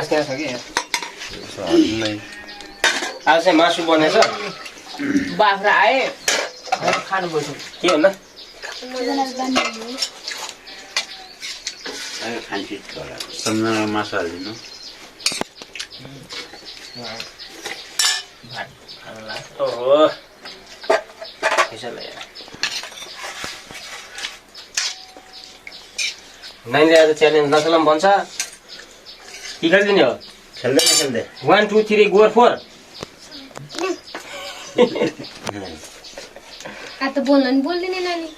त्यहाँ छ कि आज चाहिँ मासु बनेछ बाख्रा आए खानु पर्छ के भन्दा मासु हालिदिनु भात खानुला ओहो यसैले नाइले आज च्यालेन्ज नखेलम भन्छ के खेल्दिने हो खेल्दै 1 2 3 गो 4 आ त बोल्दिने नानी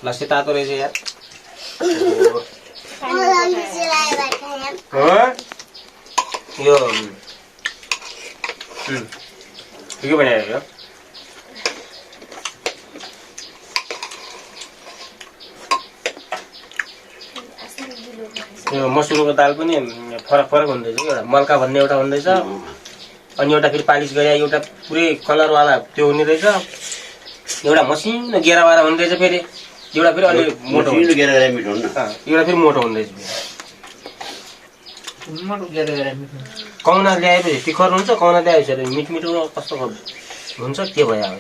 लस्सी तातो रहेछ यार यो के बनायो यो मसुरको दाल पनि फरक फरक हुँदैछ एउटा मल्का भन्ने एउटा हुँदैछ अनि एउटा फेरि पालिस गरे एउटा पुरै कलरवाला त्यो हुने रहेछ एउटा मसिनो गेरावाला हुने रहेछ फेरि एउटा फेरि अलि मोटो गेरा मिठो हुन्न एउटा फेरि मोटो हुँदैछ कौना ल्याएपछि तिखर हुन्छ कौना ल्याएपछि मिठो मिठो कस्तो हुन्छ के भयो अब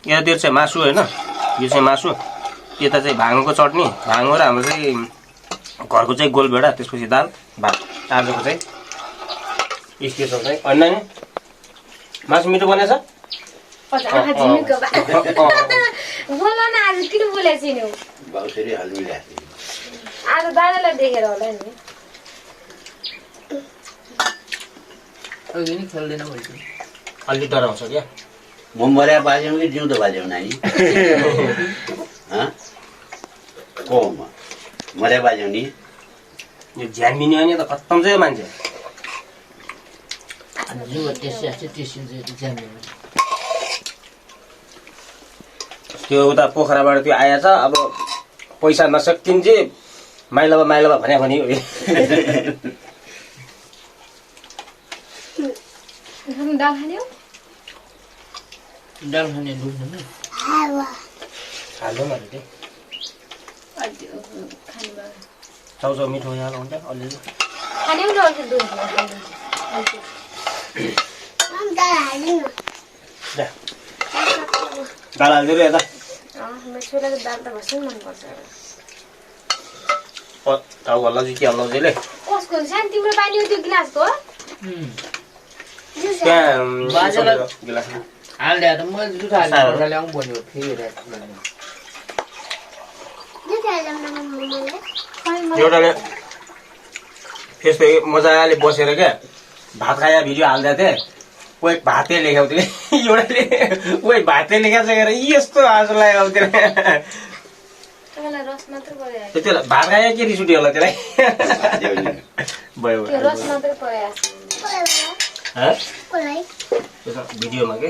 यो चाहिँ मासु होइन यो चाहिँ मासु यता चाहिँ भाङको चटनी भाङ र हाम्रो चाहिँ घरको चाहिँ गोलभेडा त्यसपछि दाल भात आजको चाहिँ स्पेसल चाहिँ होइन नि मासु मिठो बनेछ बोल न आज किन बोलेछ नि बाउसरी हाल्मिला आज दादालाई देखेर होला नि अघि नि खेल्दैन भन्छ अलि डराउँछ क्या म मर्या बाज्यौ कि जिउँदो बाज्यौ नानी को मर्या बाज्यौ नि यो झ्यान दिने होइन त खत्तम चाहिँ मान्छे त्यो उता पोखराबाट त्यो आएछ अब पैसा नसकिन्छ माइलबा भन्या भनी दाल खाने दाल खाने दुख्दैन हाल्नु न त्यो चाउचाउ मिठो यहाँ हुन्छ अलिअलि खाने न अर्को दुध दाल हालिदिएर यता छोराको दाल त भर्खर मनपर्छ टाउ हल्ला चाहिँ के हल्लाउँछ यसले कसको सानो तिम्रो पानी हो त्यो गिलासको त्यहाँ गिलास हाल्दै त मैले दुध हालेर ल्याउँ भन्यो फेरि एउटाले फेसबुक मजाले बसेर क्या भात खाया भिडियो हाल्दै थिएँ कोही भातै लेखाउँथ्यो एउटाले कोही भातै लेखाएको छ यस्तो आजु लाग्यो त्यति बेला भात खाया के रिस उठ्यो होला त्यसलाई भयो रस मात्रै परेको भिडियोमा के